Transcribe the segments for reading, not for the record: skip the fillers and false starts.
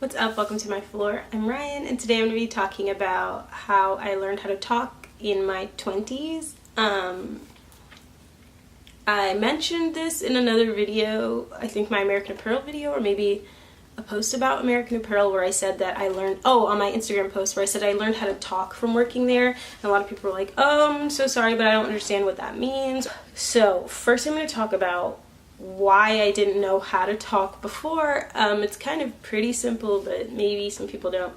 What's up? Welcome to my floor. I'm Ryan, and today I'm going to be talking about how I learned how to talk in my 20s. I mentioned this in another video, I think my American Apparel video, or maybe a post about American Apparel where I said that I learned, on my Instagram post where I said I learned how to talk from working there. And a lot of people were like, I'm so sorry, but I don't understand what that means. So first I'm going to talk about why I didn't know how to talk before. It's kind of pretty simple, but maybe some people don't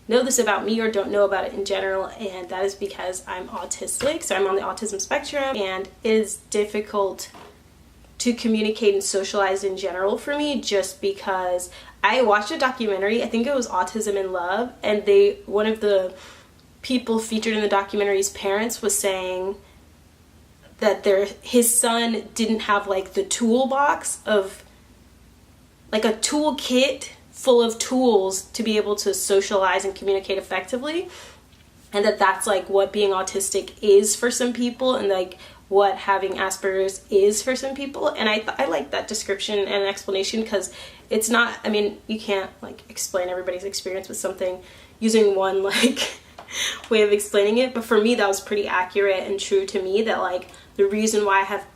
know this about me or don't know about it in general, and that is because I'm autistic. So I'm on the autism spectrum, and it is difficult to communicate and socialize in general for me, just because I watched a documentary, I think it was Autism and Love, and one of the people featured in the documentary's parents was saying that his son didn't have like the toolbox of like a toolkit full of tools to be able to socialize and communicate effectively, and that's like what being autistic is for some people, and like what having Asperger's is for some people. And I like that description and explanation, because it's not, I mean, you can't like explain everybody's experience with something using one like way of explaining it, but for me that was pretty accurate and true to me, that like the reason why I have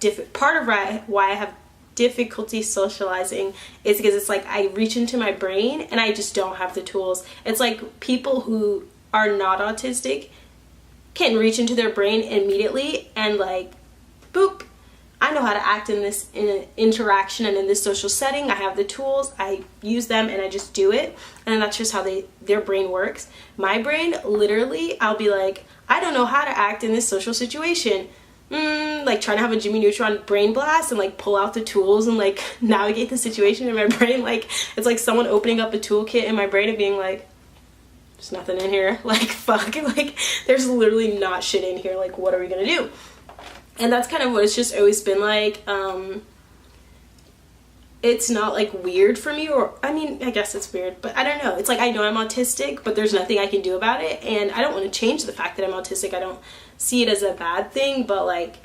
why I have difficulty socializing is because it's like I reach into my brain and I just don't have the tools. It's like people who are not autistic can reach into their brain immediately and like boop, I know how to act in an interaction and in this social setting. I have the tools, I use them, and I just do it. And that's just how their brain works. My brain, literally, I'll be like, I don't know how to act in this social situation. Like trying to have a Jimmy Neutron brain blast and like pull out the tools and like navigate the situation in my brain. Like it's like someone opening up a toolkit in my brain and being like, there's nothing in here. Like fuck, like there's literally not shit in here. Like what are we gonna do? And that's kind of what it's just always been like. It's not like weird for me, or I mean, I guess it's weird, but I don't know. It's like I know I'm autistic, but there's nothing I can do about it, and I don't want to change the fact that I'm autistic. I don't see it as a bad thing, but like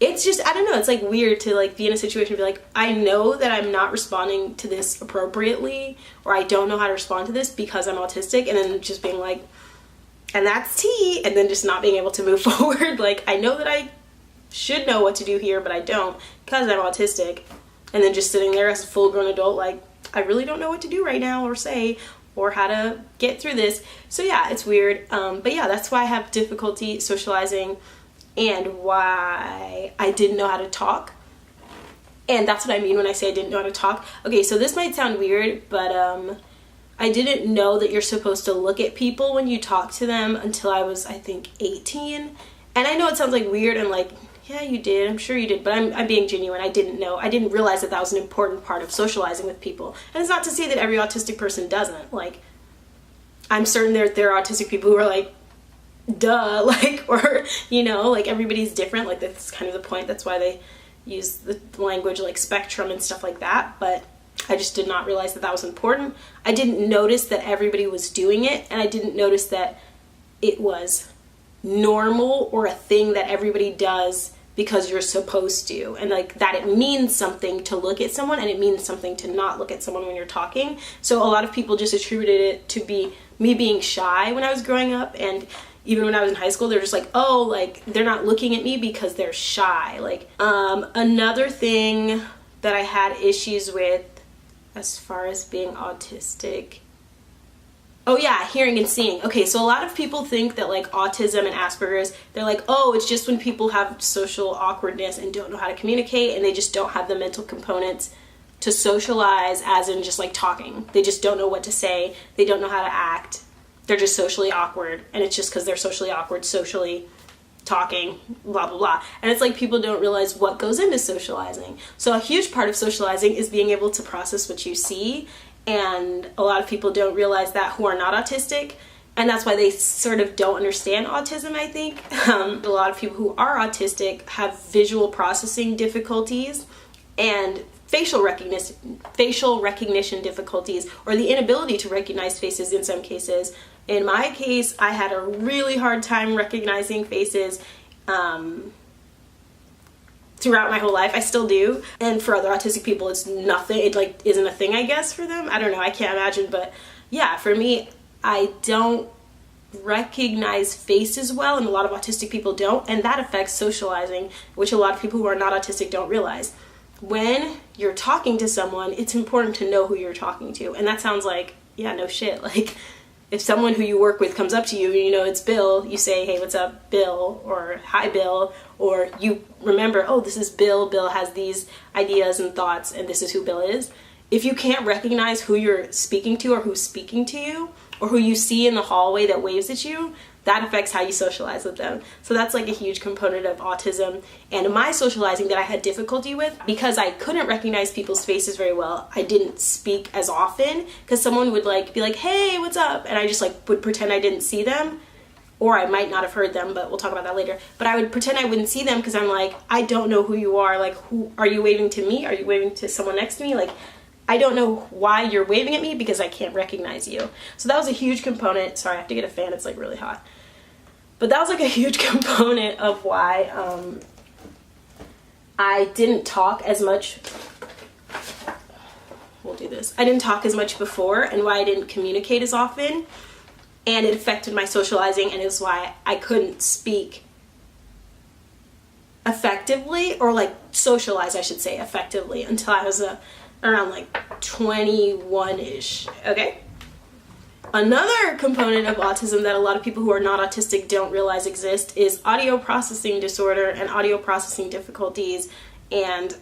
it's just, I don't know, it's like weird to like be in a situation and be like, I know that I'm not responding to this appropriately, or I don't know how to respond to this because I'm autistic, and then just being like, and that's tea, and then just not being able to move forward. Like I know that I should know what to do here, but I don't because I'm autistic. And then just sitting there as a full-grown adult, like, I really don't know what to do right now or say or how to get through this. So yeah, it's weird. But yeah, that's why I have difficulty socializing and why I didn't know how to talk. And that's what I mean when I say I didn't know how to talk. Okay, so this might sound weird, but I didn't know that you're supposed to look at people when you talk to them until I was, I think, 18. And I know it sounds like weird and like, yeah, you did. I'm sure you did. But I'm being genuine. I didn't know. I didn't realize that was an important part of socializing with people. And it's not to say that every autistic person doesn't. Like, I'm certain there are autistic people who are like, duh, like, or, you know, like everybody's different. Like, that's kind of the point. That's why they use the language like spectrum and stuff like that. But I just did not realize that was important. I didn't notice that everybody was doing it. And I didn't notice that it was normal or a thing that everybody does because you're supposed to, and like that it means something to look at someone and it means something to not look at someone when you're talking. So a lot of people just attributed it to me being shy when I was growing up, and even when I was in high school they're just like, oh, like they're not looking at me because they're shy. Like another thing that I had issues with as far as being autistic, oh yeah, hearing and seeing. Okay, so a lot of people think that like autism and Asperger's, they're like, oh, it's just when people have social awkwardness and don't know how to communicate, and they just don't have the mental components to socialize, as in just like talking. They just don't know what to say. They don't know how to act. They're just socially awkward, and it's just because they're socially awkward, socially talking, blah, blah, blah. And it's like people don't realize what goes into socializing. So a huge part of socializing is being able to process what you see. And a lot of people don't realize that who are not autistic, and that's why they sort of don't understand autism, I think. A lot of people who are autistic have visual processing difficulties and facial recognition difficulties, or the inability to recognize faces in some cases. In my case, I had a really hard time recognizing faces throughout my whole life. I still do. And for other autistic people, it's nothing. It like isn't a thing, I guess, for them. I don't know. I can't imagine. But yeah, for me, I don't recognize faces well, and a lot of autistic people don't. And that affects socializing, which a lot of people who are not autistic don't realize. When you're talking to someone, it's important to know who you're talking to. And that sounds like, yeah, no shit. Like, if someone who you work with comes up to you and you know it's Bill, you say, hey, what's up, Bill? Or hi, Bill. Or you remember, oh, this is Bill. Bill has these ideas and thoughts, and this is who Bill is. If you can't recognize who you're speaking to or who's speaking to you, or who you see in the hallway that waves at you, that affects how you socialize with them. So that's like a huge component of autism. And my socializing that I had difficulty with, because I couldn't recognize people's faces very well, I didn't speak as often, because someone would like be like, hey, what's up? And I just like would pretend I didn't see them, or I might not have heard them, but we'll talk about that later. But I would pretend I wouldn't see them because I'm like, I don't know who you are. Like, who are you waving to me? Are you waving to someone next to me? Like, I don't know why you're waving at me because I can't recognize you. So that was a huge component. Sorry, I have to get a fan. It's like really hot. But that was like a huge component of why I didn't talk as much. We'll do this. I didn't talk as much before, and why I didn't communicate as often. And it affected my socializing, and it's why I couldn't speak effectively, or like socialize, I should say, effectively, until I was around like 21-ish, okay? Another component of autism that a lot of people who are not autistic don't realize exist is audio processing disorder and audio processing difficulties, and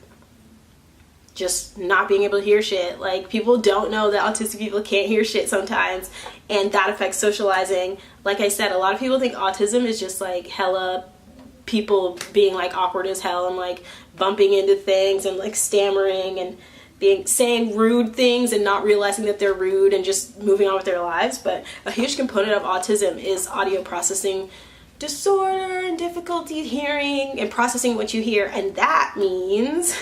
just not being able to hear shit. Like, people don't know that autistic people can't hear shit sometimes, and that affects socializing. Like I said, a lot of people think autism is just like hella people being like awkward as hell and like bumping into things and like stammering and saying rude things and not realizing that they're rude and just moving on with their lives. But a huge component of autism is audio processing disorder and difficulty hearing and processing what you hear. And that means,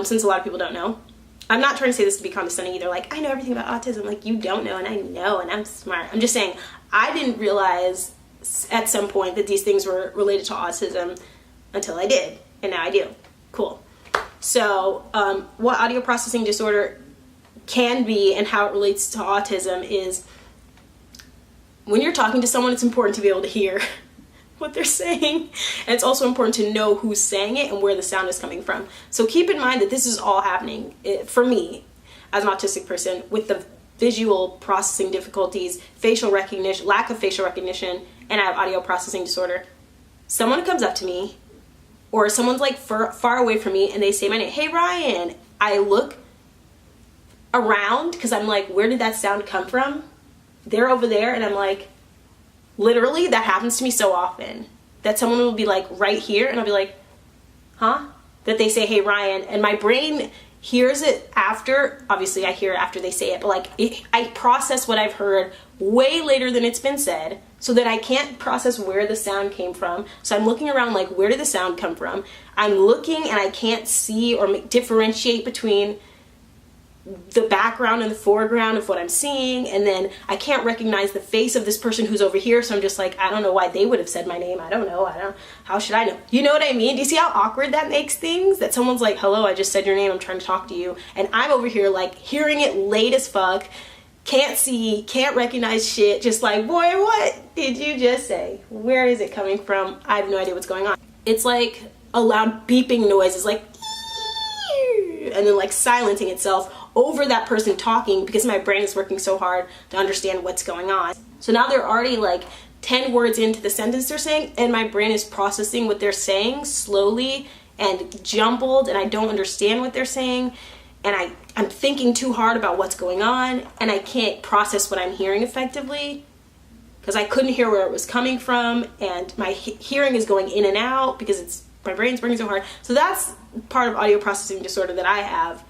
since a lot of people don't know, I'm not trying to say this to be condescending either, like, I know everything about autism. Like, you don't know, and I know, and I'm smart. I'm just saying, I didn't realize at some point that these things were related to autism until I did, and now I do. Cool. So what audio processing disorder can be and how it relates to autism is, when you're talking to someone, it's important to be able to hear what they're saying, and it's also important to know who's saying it and where the sound is coming from. So keep in mind that this is all happening for me as an autistic person with the visual processing difficulties, facial recognition, lack of facial recognition, and I have audio processing disorder. Someone comes up to me, or someone's like far away from me, and they say my name, hey Ryan. I look around because I'm like, where did that sound come from? They're over there, and I'm like, literally, that happens to me so often that someone will be like right here, and I'll be like, huh? That they say, hey Ryan, and my brain hears it after. Obviously I hear it after they say it, but like I process what I've heard way later than it's been said, so that I can't process where the sound came from. So I'm looking around like, where did the sound come from? I'm looking and I can't see or differentiate between the background and the foreground of what I'm seeing, and then I can't recognize the face of this person who's over here, so I'm just like, I don't know why they would have said my name. I don't know. How should I know? You know what I mean? Do you see how awkward that makes things? That someone's like, hello, I just said your name, I'm trying to talk to you, and I'm over here like hearing it late as fuck, can't see, can't recognize shit, just like, boy, what did you just say? Where is it coming from? I have no idea what's going on. It's like a loud beeping noise. It's like, and then like silencing itself over that person talking, because my brain is working so hard to understand what's going on. So now they're already like 10 words into the sentence they're saying, and my brain is processing what they're saying slowly and jumbled, and I don't understand what they're saying, and I'm thinking too hard about what's going on, and I can't process what I'm hearing effectively because I couldn't hear where it was coming from, and my hearing is going in and out because my brain's working so hard. So that's part of audio processing disorder that I have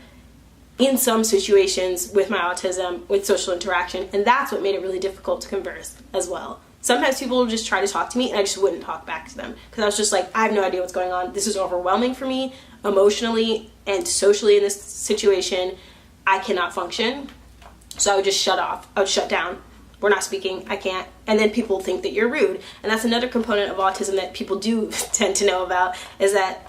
in some situations with my autism, with social interaction, and that's what made it really difficult to converse as well. Sometimes people will just try to talk to me and I just wouldn't talk back to them because I was just like, I have no idea what's going on. This is overwhelming for me emotionally and socially in this situation. I cannot function. So I would just shut off. I would shut down. We're not speaking. I can't. And then people think that you're rude. And that's another component of autism that people do tend to know about, is that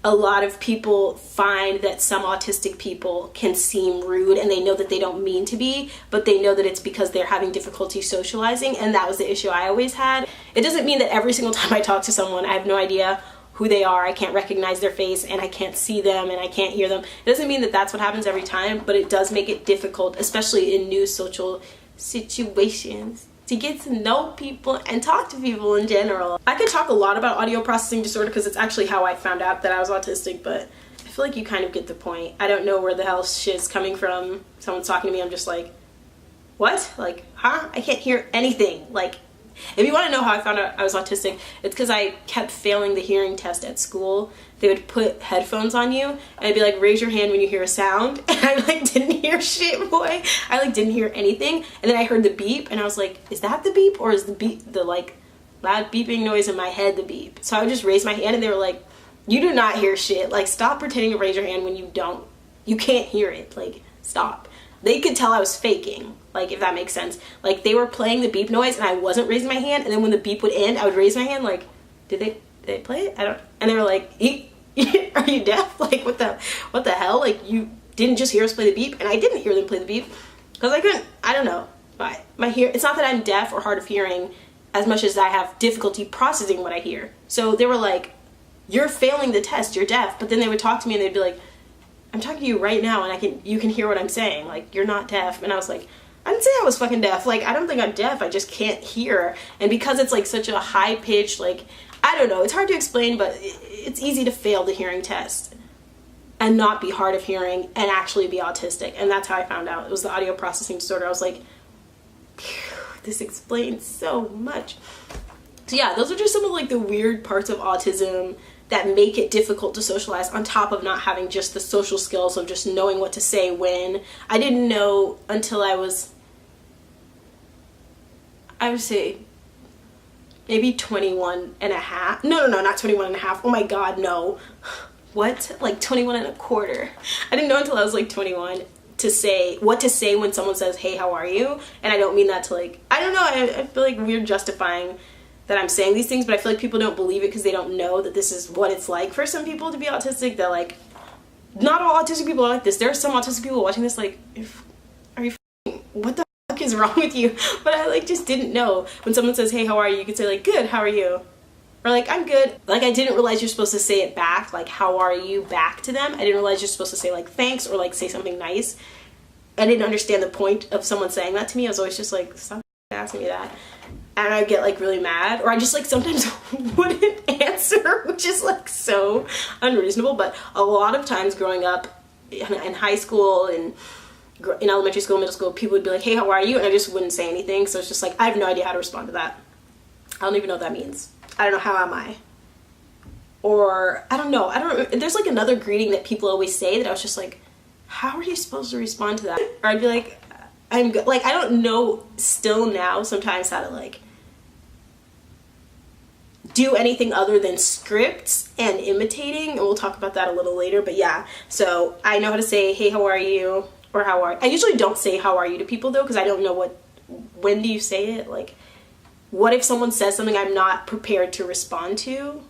a lot of people find that some autistic people can seem rude, and they know that they don't mean to be, but they know that it's because they're having difficulty socializing, and that was the issue I always had. It doesn't mean that every single time I talk to someone, I have no idea who they are, I can't recognize their face, and I can't see them, and I can't hear them. It doesn't mean that that's what happens every time, but it does make it difficult, especially in new social situations, to get to know people and talk to people in general. I could talk a lot about audio processing disorder because it's actually how I found out that I was autistic, but I feel like you kind of get the point. I don't know where the hell shit's coming from. Someone's talking to me, I'm just like, what? Like, huh? I can't hear anything. Like, if you want to know how I found out I was autistic, it's because I kept failing the hearing test at school. They would put headphones on you, and I'd be like, raise your hand when you hear a sound, and I like didn't hear shit, boy. I like didn't hear anything, and then I heard the beep, and I was like, is that the beep, or is the beep, the like loud beeping noise in my head, the beep? So I would just raise my hand, and they were like, you do not hear shit. Like, stop pretending to raise your hand when you can't hear it. Like, stop. They could tell I was faking, like, if that makes sense. Like, they were playing the beep noise, and I wasn't raising my hand, and then when the beep would end, I would raise my hand, like, did they play it? I don't, and they were like, are you deaf? Like, what the hell? Like, you didn't just hear us play the beep? And I didn't hear them play the beep, because I don't know. It's not that I'm deaf or hard of hearing as much as I have difficulty processing what I hear. So they were like, you're failing the test, you're deaf. But then they would talk to me, and they'd be like, I'm talking to you right now, and you can hear what I'm saying. Like, you're not deaf. And I was like, I didn't say I was fucking deaf. Like, I don't think I'm deaf. I just can't hear. And because it's like such a high pitch, like, I don't know. It's hard to explain, but it's easy to fail the hearing test and not be hard of hearing and actually be autistic. And that's how I found out. It was the audio processing disorder. I was like, phew, this explains so much. So yeah, those are just some of like the weird parts of autism that make it difficult to socialize, on top of not having just the social skills of just knowing what to say when. I didn't know until I would say maybe 21 and a half. No, not 21 and a half. Oh my God, no. What? Like 21 and a quarter. I didn't know until I was like 21 what to say when someone says, hey, how are you? And I don't mean that to like, I don't know, I feel like weird justifying that I'm saying these things, but I feel like people don't believe it because they don't know that this is what it's like for some people to be autistic. They're like, not all autistic people are like this. There are some autistic people watching this like, what the fuck is wrong with you? But I like just didn't know. When someone says, hey, how are you? You could say like, good, how are you? Or like, I'm good. Like, I didn't realize you're supposed to say it back, like, how are you, back to them. I didn't realize you're supposed to say like, thanks, or like say something nice. I didn't understand the point of someone saying that to me. I was always just like, stop asking me that. And I'd get like really mad, or I just like sometimes wouldn't answer, which is like so unreasonable. But a lot of times growing up in high school and in elementary school, middle school, people would be like, hey, how are you? And I just wouldn't say anything. So it's just like, I have no idea how to respond to that. I don't even know what that means. I don't know, how am I? Or I don't know. There's like another greeting that people always say that I was just like, how are you supposed to respond to that? Or I'd be like, I'm good. Like, I don't know still now sometimes how to like do anything other than scripts and imitating, and we'll talk about that a little later. But yeah, so I know how to say, hey, how are you? Or how are, I usually don't say how are you to people though, because I don't know when do you say it? Like, what if someone says something I'm not prepared to respond to?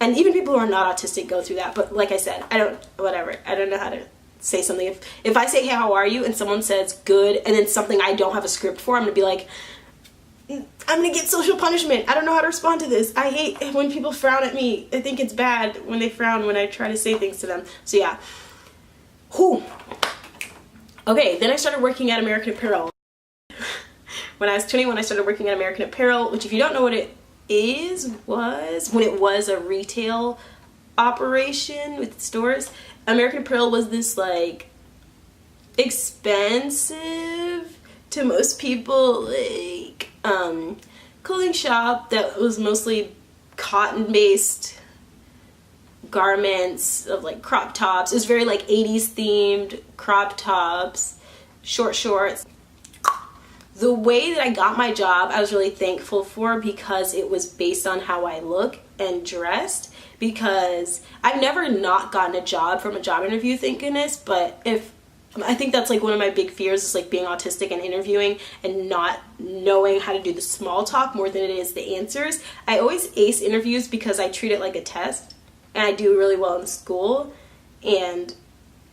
And even people who are not autistic go through that. But like I said, I don't know how to say something. If I say, hey, how are you? And someone says good, and then something I don't have a script for, I'm gonna be like, I'm gonna get social punishment. I don't know how to respond to this. I hate when people frown at me. I think it's bad when they frown when I try to say things to them. So yeah. Whew. Okay, then I started working at American Apparel. When I was 21, I started working at American Apparel, which if you don't know what it was when it was a retail operation with stores. American Apparel was this like expensive to most people like clothing shop that was mostly cotton based garments of like crop tops. It was very like 80s themed crop tops, short shorts. The way that I got my job, I was really thankful for, because it was based on how I look and dressed, because I've never not gotten a job from a job interview, thank goodness. But I think that's like one of my big fears, is like being autistic and interviewing and not knowing how to do the small talk more than it is the answers. I always ace interviews because I treat it like a test. and I do really well in school, and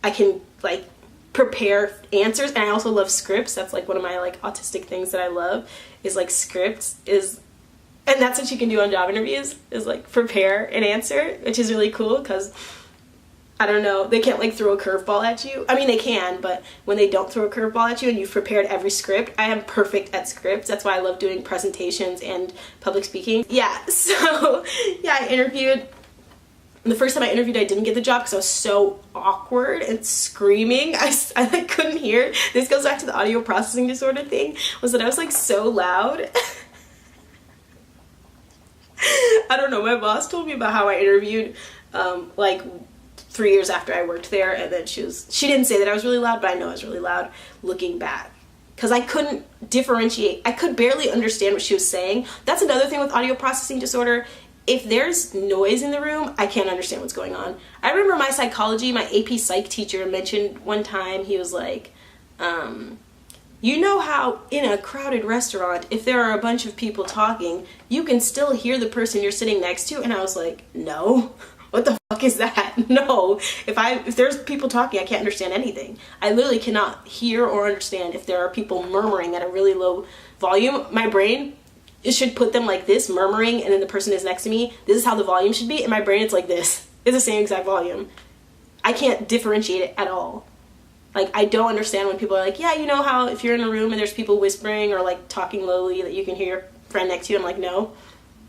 I can like prepare answers, and I also love scripts. That's like one of my like autistic things that I love, is like scripts and that's what you can do on job interviews, is like prepare an answer, which is really cool because I don't know, they can't like throw a curveball at you. I mean, they can, but when they don't throw a curveball at you and you've prepared every script, I am perfect at scripts. That's why I love doing presentations and public speaking. Yeah, so yeah, I interviewed. The first time I interviewed, I didn't get the job because I was so awkward and screaming. I like couldn't hear. This goes back to the audio processing disorder thing, was that I was like so loud. I don't know, my boss told me about how I interviewed like 3 years after I worked there, and then she didn't say that I was really loud, but I know I was really loud looking back, because I couldn't differentiate. I could barely understand what she was saying. That's another thing with audio processing disorder. If there's noise in the room, I can't understand what's going on. I remember my AP psych teacher mentioned one time, he was like, you know how in a crowded restaurant, if there are a bunch of people talking, you can still hear the person you're sitting next to? And I was like, no. What the fuck is that? No. If there's people talking, I can't understand anything. I literally cannot hear or understand if there are people murmuring at a really low volume. My brain, it should put them like this, murmuring, and then the person is next to me. This is how the volume should be. In my brain, it's like this. It's the same exact volume. I can't differentiate it at all. Like, I don't understand when people are like, yeah, you know how if you're in a room and there's people whispering or like talking lowly that you can hear your friend next to you? I'm like, no.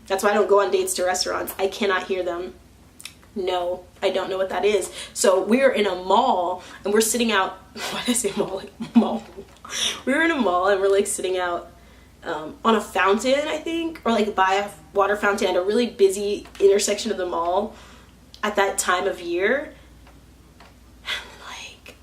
That's why I don't go on dates to restaurants. I cannot hear them. No, I don't know what that is. So we're in a mall and we're sitting out. Why did I say mall? Like mall. We were in a mall and we're like sitting out on a fountain, I think, or like by a water fountain at a really busy intersection of the mall at that time of year. Like,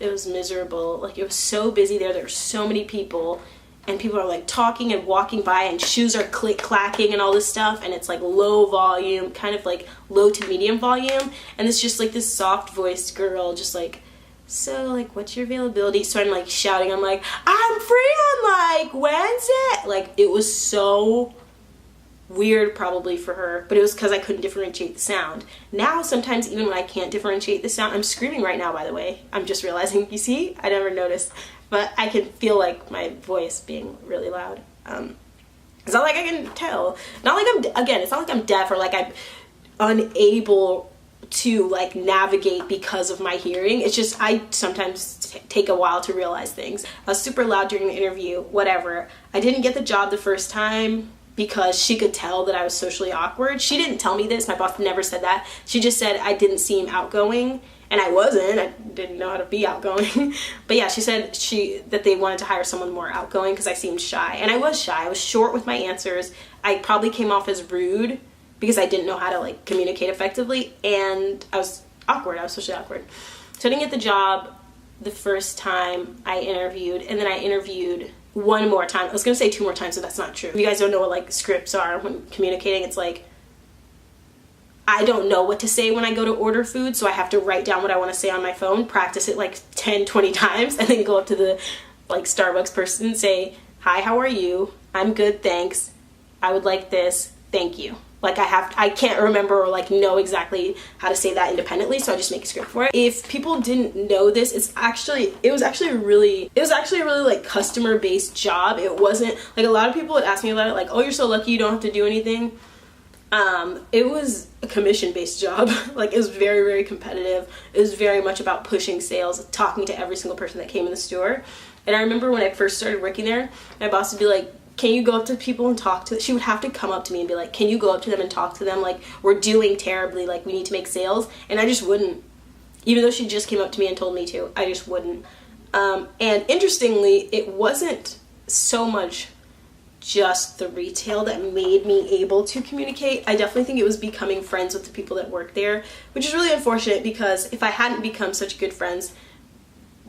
it was miserable. Like, it was so busy there. There were so many people. And people are like talking and walking by, and shoes are clacking and all this stuff, and it's like low volume, kind of like low to medium volume, and it's just like this soft voiced girl just like, so like, what's your availability? So I'm like shouting, I'm like, I'm free on like Wednesday. Like, it was so weird probably for her, but it was because I couldn't differentiate the sound. Now sometimes even when I can't differentiate the sound, I'm screaming right now, by the way, I'm just realizing, you see, I never noticed, but I can feel like my voice being really loud. It's not like I can tell, not like it's not like I'm deaf or like I'm unable to like navigate because of my hearing. It's just I sometimes take a while to realize things. I was super loud during the interview, whatever. I didn't get the job the first time because she could tell that I was socially awkward. She didn't tell me this. My boss never said that. She just said I didn't seem outgoing, and I wasn't. I didn't know how to be outgoing. But yeah, she said that they wanted to hire someone more outgoing because I seemed shy. And I was shy. I was short with my answers. I probably came off as rude because I didn't know how to like communicate effectively, and I was awkward. I was socially awkward. So I didn't get the job the first time I interviewed, and then I interviewed one more time. I was gonna say 2 more times, so that's not true. If you guys don't know what like scripts are when communicating, it's like I don't know what to say when I go to order food, so I have to write down what I want to say on my phone, practice it like 10-20 times, and then go up to the like Starbucks person and say, hi, how are you? I'm good, thanks. I would like this, thank you. Like I can't remember or like know exactly how to say that independently, so I just make a script for it. If people didn't know this, it was actually a really like customer-based job. It wasn't like, a lot of people would ask me about it like, oh, you're so lucky you don't have to do anything. It was a commission-based job. Like, it was very, very competitive. It was very much about pushing sales, talking to every single person that came in the store. And I remember when I first started working there, my boss would be like, can you go up to people and talk to them? She would have to come up to me and be like, can you go up to them and talk to them? Like, we're doing terribly, like, we need to make sales. And I just wouldn't. Even though she just came up to me and told me to, I just wouldn't. And interestingly, it wasn't so much just the retail that made me able to communicate. I definitely think it was becoming friends with the people that worked there, which is really unfortunate, because if I hadn't become such good friends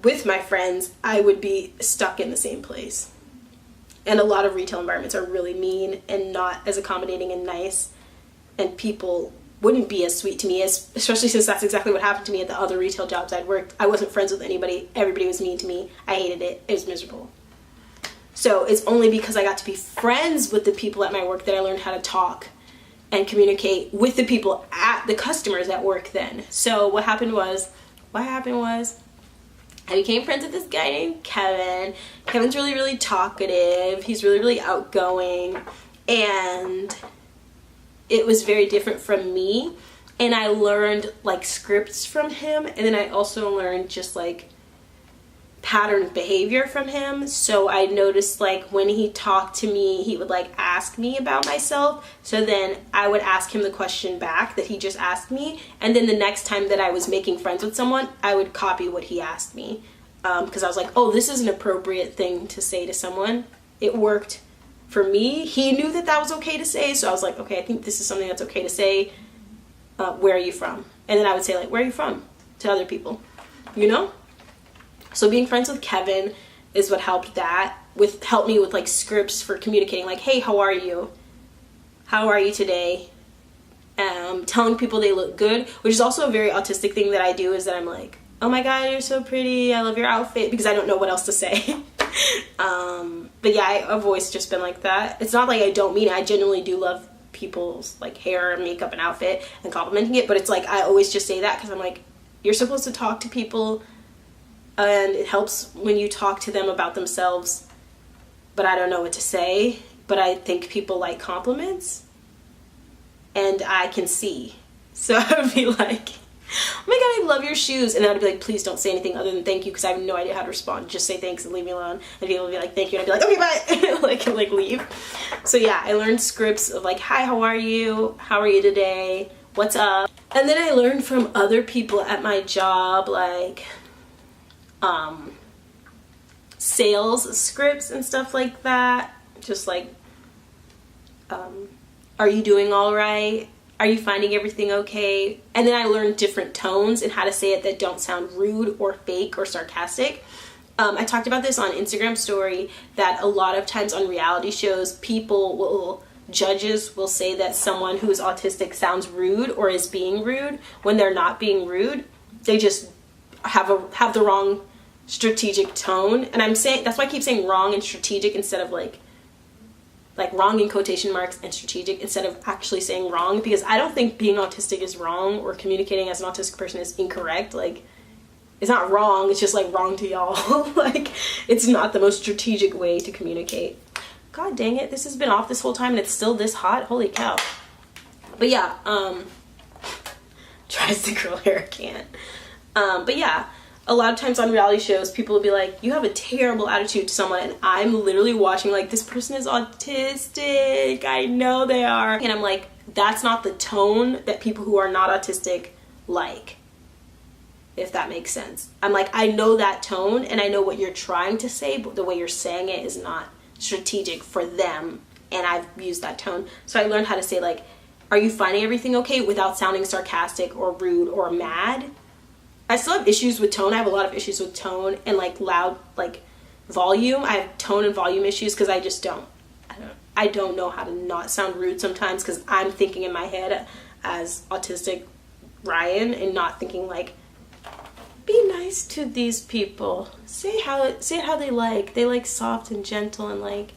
with my friends, I would be stuck in the same place. And a lot of retail environments are really mean and not as accommodating and nice, and people wouldn't be as sweet to me, especially since that's exactly what happened to me at the other retail jobs I'd worked. I wasn't friends with anybody. Everybody was mean to me. I hated it. It was miserable. So it's only because I got to be friends with the people at my work that I learned how to talk and communicate with the people the customers at work then. So what happened was I became friends with this guy named Kevin. Kevin's really, really talkative. He's really, really outgoing. And it was very different from me. And I learned like scripts from him. And then I also learned just like pattern behavior from him. So I noticed like when he talked to me, he would like ask me about myself. So then I would ask him the question back that he just asked me. And then the next time that I was making friends with someone, I would copy what he asked me. Because I was like, oh, this is an appropriate thing to say to someone. It worked for me. He knew that that was okay to say. So I was like, okay, I think this is something that's okay to say. Where are you from? And then I would say like, where are you from? To other people, you know? So being friends with Kevin is what helped me with like scripts for communicating, like, hey, how are you? How are you today? Telling people they look good, which is also a very autistic thing that I do, is that I'm like, oh my God, you're so pretty. I love your outfit, because I don't know what else to say. But yeah, I've always just been like that. It's not like I don't mean it. I genuinely do love people's like hair and makeup and outfit and complimenting it, but it's like I always just say that because I'm like, you're supposed to talk to people. And it helps when you talk to them about themselves, but I don't know what to say. But I think people like compliments, and I can see. So I would be like, oh my God, I love your shoes. And I'd be like, please don't say anything other than thank you, because I have no idea how to respond. Just say thanks and leave me alone. And people would be like, thank you. And I'd be like, okay, bye. like leave. So yeah, I learned scripts of like, hi, how are you? How are you today? What's up? And then I learned from other people at my job, like, sales scripts and stuff like that. Just like, are you doing all right? Are you finding everything okay? And then I learned different tones and how to say it that don't sound rude or fake or sarcastic. I talked about this on Instagram story, that a lot of times on reality shows, judges will say that someone who is autistic sounds rude or is being rude when they're not being rude. They just have the wrong strategic tone. And I'm saying, that's why I keep saying wrong and strategic instead of like wrong in quotation marks and strategic instead of actually saying wrong, because I don't think being autistic is wrong or communicating as an autistic person is incorrect. Like, it's not wrong, it's just like wrong to y'all. Like, it's not the most strategic way to communicate. God dang it, this has been off this whole time and it's still this hot. Holy cow. But yeah, tries to curl hair, can't. But yeah, a lot of times on reality shows, people will be like, you have a terrible attitude to someone, and I'm literally watching like, this person is autistic, I know they are. And I'm like, that's not the tone that people who are not autistic like, if that makes sense. I'm like, I know that tone and I know what you're trying to say, but the way you're saying it is not strategic for them, and I've used that tone. So I learned how to say like, are you finding everything okay, without sounding sarcastic or rude or mad. I still have issues with tone. I have a lot of issues with tone and like loud, like volume. I have tone and volume issues because I just I don't know how to not sound rude sometimes, because I'm thinking in my head as autistic Ryan and not thinking like, be nice to these people. Say how they like soft and gentle and like,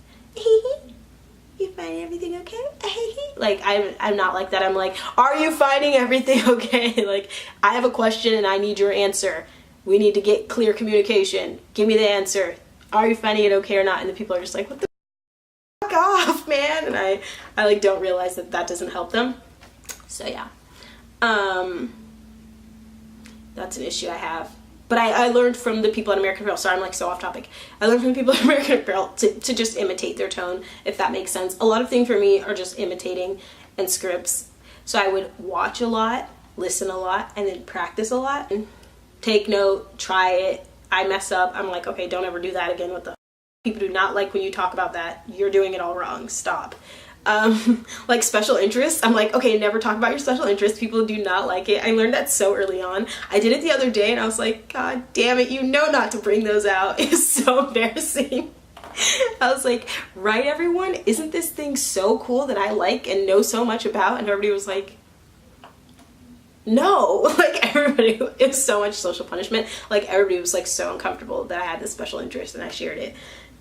you find everything okay? Like, I'm not like that. I'm like, are you finding everything okay? Like, I have a question and I need your answer. We need to get clear communication. Give me the answer. Are you finding it okay or not? And the people are just like, what the fuck off, man? And I like don't realize that doesn't help them. So yeah, that's an issue I have. But I learned from the people at American Apparel. Sorry, I'm like so off topic. I learned from the people at American Apparel to just imitate their tone, if that makes sense. A lot of things for me are just imitating and scripts. So I would watch a lot, listen a lot, and then practice a lot. And take note, try it. I mess up. I'm like, okay, don't ever do that again. What the? People do not like when you talk about that. You're doing it all wrong. Stop. Like special interests, I'm like, okay, never talk about your special interests. People do not like it. I learned that so early on. I did it the other day and I was like, God damn it, you know not to bring those out. It's so embarrassing. I was like, right, everyone, isn't this thing so cool that I like and know so much about? And everybody was like, no. Like, everybody, it was so much social punishment. Like, everybody was like so uncomfortable that I had this special interest and I shared it.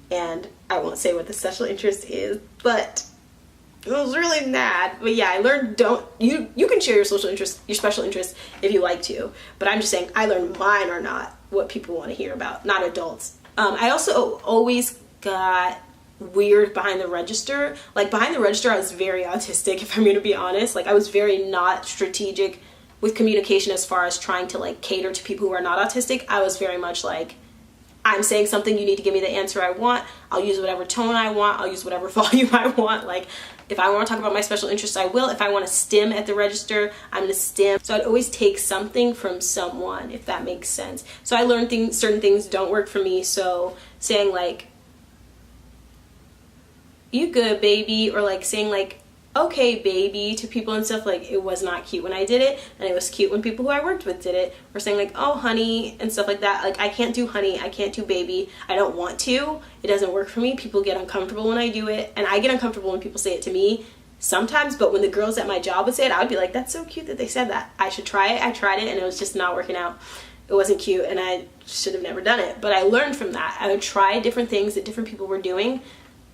And I won't say what the special interest is, but It was really mad. But yeah, I learned you can share your social interest, your special interests if you like to. But I'm just saying I learned mine are not what people want to hear about, not adults. I also always got weird behind the register. Like behind the register, I was very autistic, if I'm going to be honest. Like I was very not strategic with communication as far as trying to like cater to people who are not autistic. I was very much like, I'm saying something, you need to give me the answer I want. I'll use whatever tone I want. I'll use whatever volume I want. Like if I want to talk about my special interests, I will. If I want to stim at the register, I'm going to stim. So I'd always take something from someone, if that makes sense. So I learned certain things don't work for me. So saying like, you good, baby, or like saying like, okay, baby, to people and stuff, like it was not cute when I did it, and it was cute when people who I worked with did it. Or saying like, oh, honey, and stuff like that. Like I can't do honey, I can't do baby. I don't want to. It doesn't work for me. People get uncomfortable when I do it, and I get uncomfortable when people say it to me sometimes. But when the girls at my job would say it, I would be like, that's so cute that they said that. I should try it. I tried it, and it was just not working out. It wasn't cute, and I should have never done it. But I learned from that. I would try different things that different people were doing,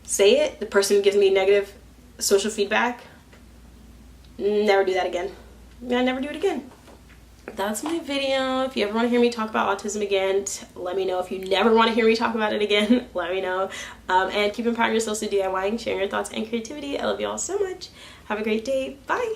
say it, the person gives me negative social feedback, never do that again. I never do it again. That's my video. If you ever want to hear me talk about autism again, let me know. If you never want to hear me talk about it again, let me know. And keep empowering yourselves to DIY, sharing your thoughts and creativity. I love you all so much. Have a great day. Bye.